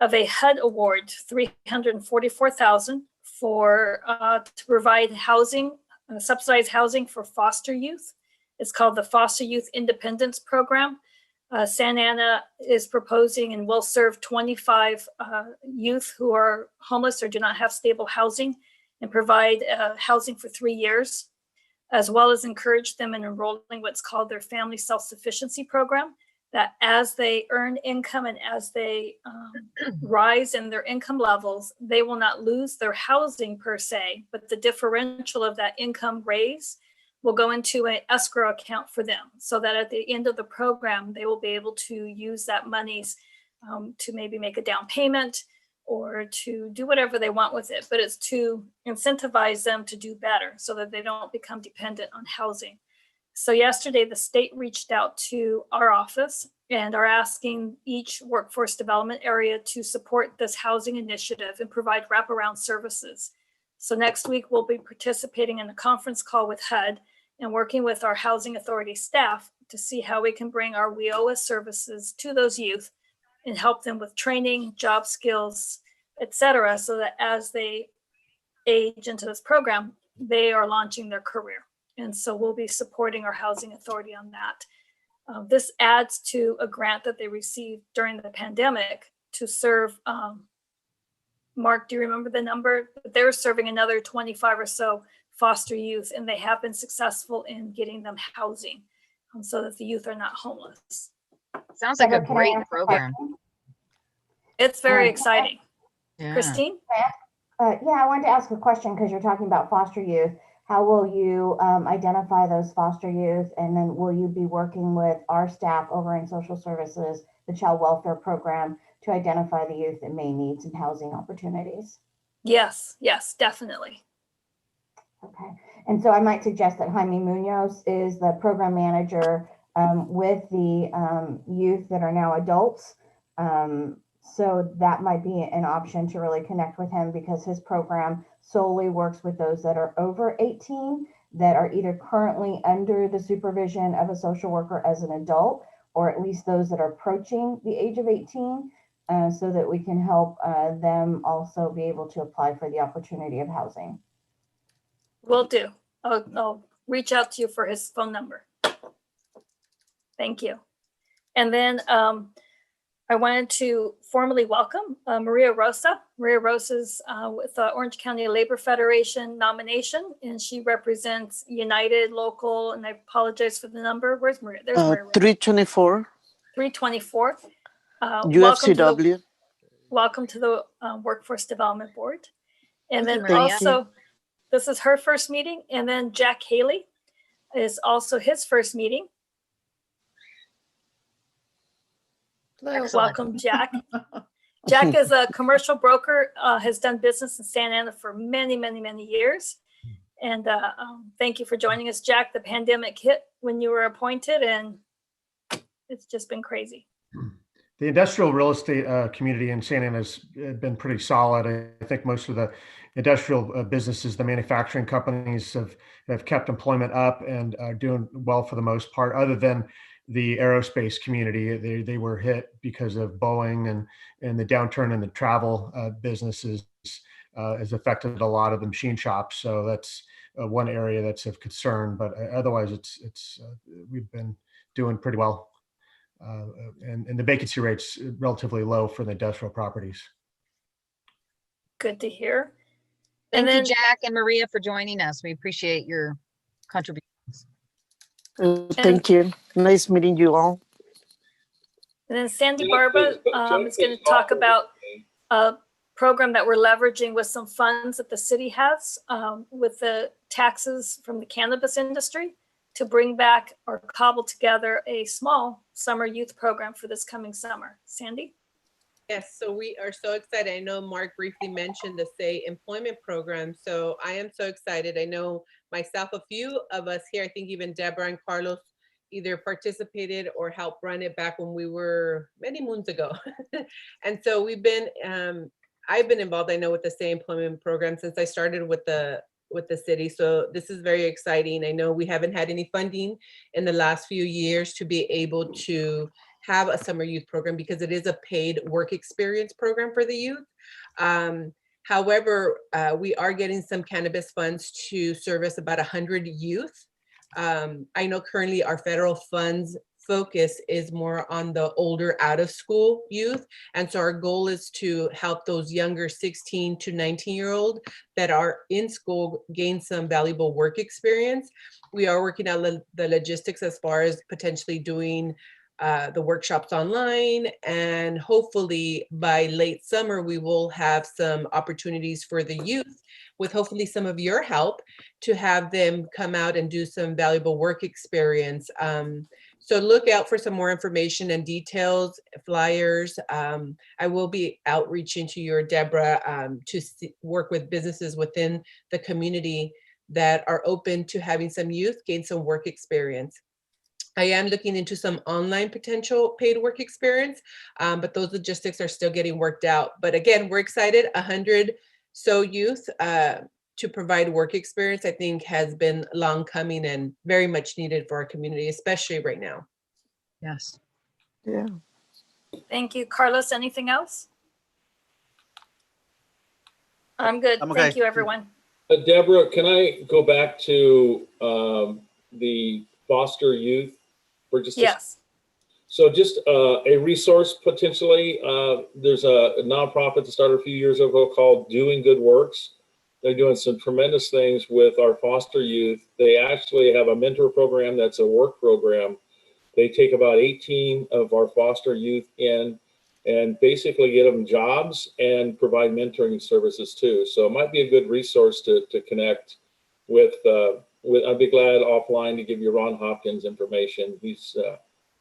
of a HUD award, $344,000 for to provide housing, subsidized housing for foster youth. It's called the Foster Youth Independence Program. Santa Ana is proposing and will serve 25 youth who are homeless or do not have stable housing, and provide housing for 3 years, as well as encourage them in enrolling what's called their Family Self-Sufficiency Program, that as they earn income and as they rise in their income levels, they will not lose their housing per se, but the differential of that income raise will go into an escrow account for them, so that at the end of the program, they will be able to use that monies to maybe make a down payment or to do whatever they want with it. But it's to incentivize them to do better so that they don't become dependent on housing. So yesterday, the state reached out to our office and are asking each workforce development area to support this housing initiative and provide wraparound services. So next week, we'll be participating in a conference call with HUD and working with our housing authority staff to see how we can bring our WIOA services to those youth and help them with training, job skills, et cetera, so that as they age into this program, they are launching their career. And so we'll be supporting our housing authority on that. This adds to a grant that they received during the pandemic to serve, Mark, do you remember the number? They're serving another 25 or so foster youth, and they have been successful in getting them housing so that the youth are not homeless. Sounds like a great program. It's very exciting. Yeah. Christine? Yeah, I wanted to ask a question because you're talking about foster youth. How will you identify those foster youth? And then will you be working with our staff over in social services, the child welfare program, to identify the youth that may need some housing opportunities? Yes, definitely. Okay. And so I might suggest that Jaime Munoz is the program manager with the youth that are now adults. So that might be an option to really connect with him, because his program solely works with those that are over 18 that are either currently under the supervision of a social worker as an adult, or at least those that are approaching the age of 18, so that we can help them also be able to apply for the opportunity of housing. Will do. I'll reach out to you for his phone number. Thank you. And then I wanted to formally welcome Maria Rosa. Maria Rosa's with the Orange County Labor Federation nomination, and she represents United Local, and I apologize for the number. Where's Maria? There's Maria. 324. 324. UFCW. Welcome to the Workforce Development Board. And Thank then you, also, this is her first meeting, and then Jack Haley is also his first meeting. Excellent. Welcome, Jack. Jack is a commercial broker, has done business in Santa Ana for many, many, many years. And thank you for joining us, Jack. The pandemic hit when you were appointed, and it's just been crazy. The industrial real estate community in Santa Ana has been pretty solid. I think most of the industrial businesses, the manufacturing companies have kept employment up and are doing well for the most part, other than the aerospace community. They were hit because of Boeing, and the downturn in the travel businesses has affected a lot of the machine shops. So that's one area that's of concern, but otherwise we've been doing pretty well. And the vacancy rate's relatively low for the industrial properties. Good to hear. Thank you, Jack and Maria, for joining us. We appreciate your contributions. Thank you. Nice meeting you all. And then Sandy Barba is going to talk about a program that we're leveraging with some funds that the city has with the taxes from the cannabis industry to bring back or cobble together a small summer youth program for this coming summer. Sandy? Yes, so we are so excited. I know Mark briefly mentioned the SAY employment program. So I am so excited. I know myself, a few of us here, I think even Deborah and Carlos either participated or helped run it back when we were many moons ago. And so we've been, I've been involved, I know, with the SAY employment program since I started with the city. So this is very exciting. I know we haven't had any funding in the last few years to be able to have a summer youth program because it is a paid work experience program for the youth. However, we are getting some cannabis funds to service about 100 youth. I know currently our federal funds focus is more on the older out of school youth. And so our goal is to help those younger 16 to 19-year-old that are in school gain some valuable work experience. We are working out the logistics as far as potentially doing the workshops online, and hopefully by late summer we will have some opportunities for the youth, with hopefully some of your help, to have them come out and do some valuable work experience. So look out for some more information and details, flyers. I will be outreaching to you, Deborah, to work with businesses within the community that are open to having some youth gain some work experience. I am looking into some online potential paid work experience, but those logistics are still getting worked out. But again, we're excited. 100 so youth to provide work experience, I think, has been long coming and very much needed for our community, especially right now. Yes. Yeah. Thank you. Carlos, anything else? I'm good. I'm okay. Thank you, everyone. Deborah, can I go back to the foster youth for just yes. So just a resource potentially. There's a nonprofit that started a few years ago called Doing Good Works. They're doing some tremendous things with our foster youth. They actually have a mentor program that's a work program. They take about 18 of our foster youth in and basically get them jobs and provide mentoring services too. So it might be a good resource to connect with. I'd be glad offline to give you Ron Hopkins information. He's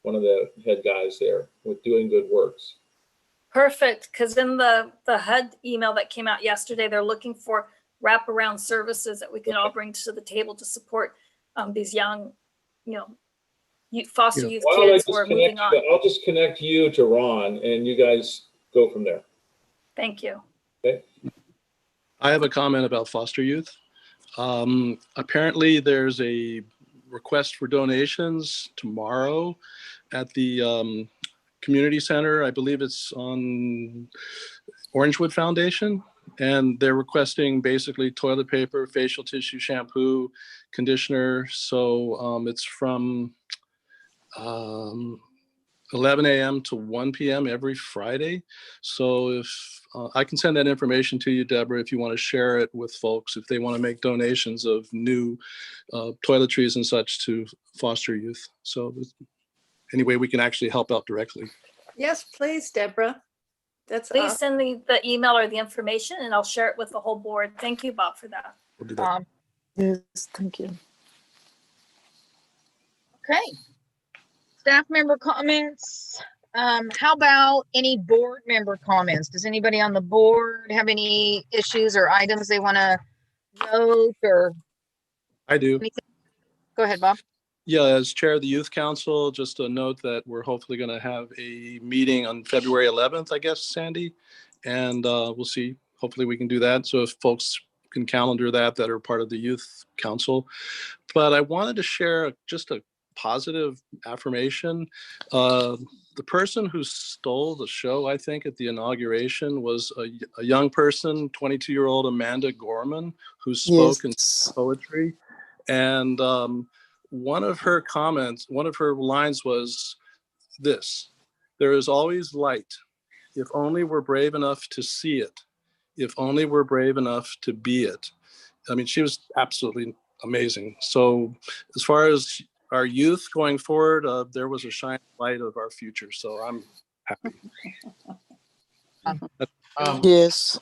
one of the head guys there with Doing Good Works. Perfect, because in the HUD email that came out yesterday, they're looking for wraparound services that we can all bring to the table to support these young, foster youth kids who are moving on. I'll just connect you to Ron and you guys go from there. Thank you. Okay. I have a comment about foster youth. Apparently there's a request for donations tomorrow at the community center. I believe it's on Orangewood Foundation, and they're requesting basically toilet paper, facial tissue, shampoo, conditioner. So it's from 11 a.m. to 1 p.m. every Friday. So if I can send that information to you, Deborah, if you want to share it with folks, if they want to make donations of new toiletries and such to foster youth. So anyway, we can actually help out directly. Yes, please, Deborah. That's Please awesome. send the email or the information and I'll share it with the whole board. Thank you, Bob, for that. We'll do that. Yes, thank you. Okay. Staff member comments. How about any board member comments? Does anybody on the board have any issues or items they want to note or? I do. Anything? Go ahead, Bob. Yeah, as chair of the youth council, just a note that we're hopefully going to have a meeting on February 11th, I guess, Sandy, and we'll see. Hopefully we can do that. So if folks can calendar that are part of the youth council. But I wanted to share just a positive affirmation. The person who stole the show, I think, at the inauguration was a young person, 22-year-old Amanda Gorman, who spoke in poetry. And one of her comments, one of her lines was this: "There is always light, if only we're brave enough to see it, if only we're brave enough to be it." I mean, she was absolutely amazing. So as far as our youth going forward, there was a shining light of our future. So I'm happy. Yes.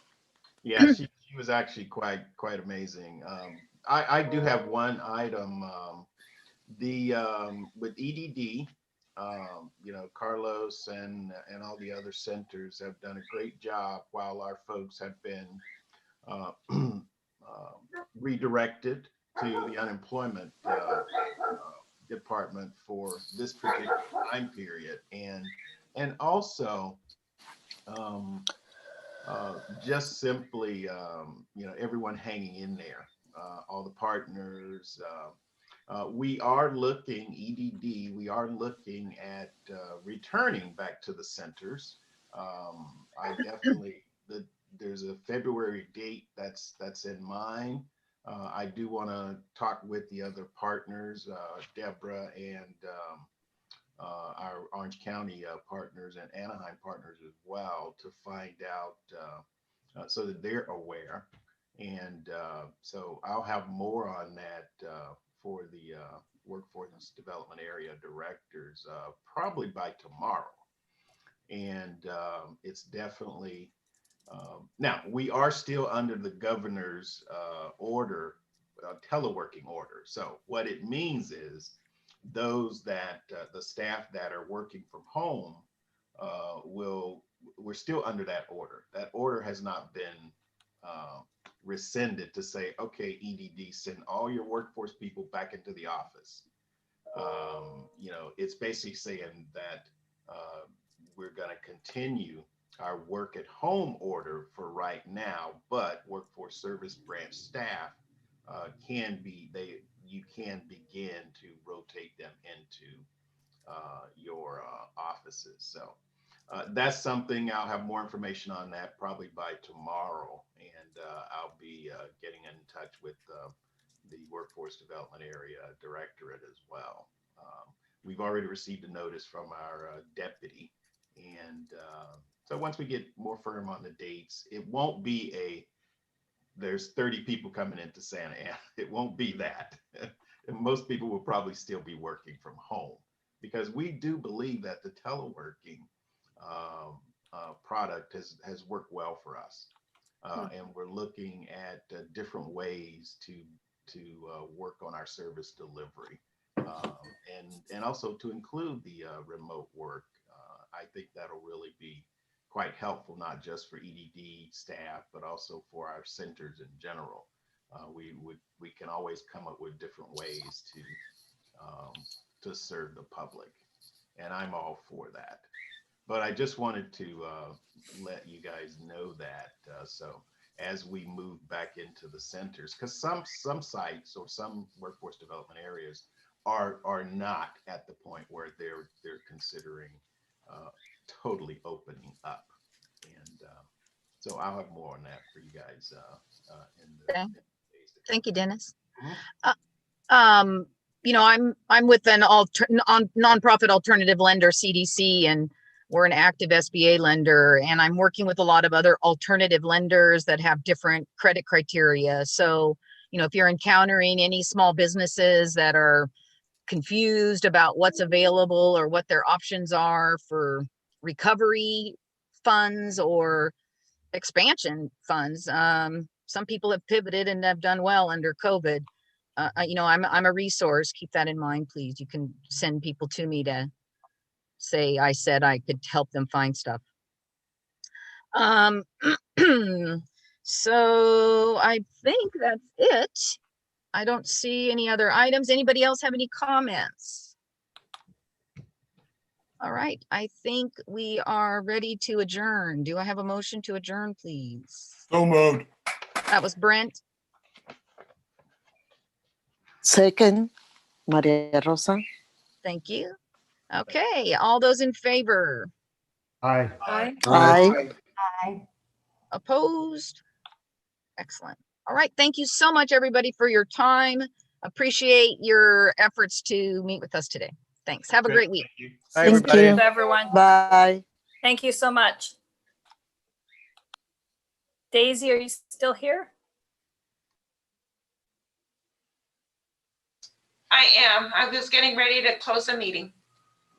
Yeah, she was actually quite amazing. I do have one item. With EDD, Carlos and all the other centers have done a great job while our folks have been redirected to the unemployment department for this particular time period, and also just simply everyone hanging in there, all the partners. We are looking, EDD, we are looking at returning back to the centers. I definitely, there's a February date that's in mind. I do want to talk with the other partners, Deborah and our Orange County partners and Anaheim partners as well, to find out so that they're aware. And so I'll have more on that for the workforce development area directors probably by tomorrow. And it's definitely, now we are still under the governor's order, teleworking order. So what it means is those that the staff that are working from home we're still under that order. That order has not been rescinded to say, okay, EDD, send all your workforce people back into the office. It's basically saying that we're going to continue our work at home order for right now, but workforce service branch staff you can begin to rotate them into your offices. So that's something I'll have more information on that probably by tomorrow, and I'll be getting in touch with the workforce development area directorate as well. We've already received a notice from our deputy, and so once we get more firm on the dates, it won't be there's 30 people coming into Santa Ana. It won't be that. And most people will probably still be working from home, because we do believe that the teleworking product has worked well for us. And we're looking at different ways to work on our service delivery, and also to include the remote work. I think that'll really be quite helpful, not just for EDD staff, but also for our centers in general. We can always come up with different ways to serve the public, and I'm all for that. But I just wanted to let you guys know that so as we move back into the centers, because some sites or some workforce development areas are not at the point where they're considering totally opening up, and so I'll have more on that for you guys in the days to come. Thank you, Dennis. I'm with an nonprofit alternative lender, CDC, and we're an active SBA lender, and I'm working with a lot of other alternative lenders that have different credit criteria. So, if you're encountering any small businesses that are confused about what's available or what their options are for recovery funds or expansion funds, some people have pivoted and have done well under COVID. I'm a resource. Keep that in mind, please. You can send people to me to say I said I could help them find stuff. So I think that's it. I don't see any other items. Anybody else have any comments? All right, I think we are ready to adjourn. Do I have a motion to adjourn, please? So moved. That was Brent. Second, Maria Rosa. Thank you. Okay, all those in favor? Aye. Aye. Aye. Aye. Opposed? Excellent. All right, thank you so much, everybody, for your time. Appreciate your efforts to meet with us today. Thanks. Have a great week. Bye, Thank everybody. you. Everyone. Bye. Thank you so much. Daisy, are you still here? I am. I was getting ready to close the meeting.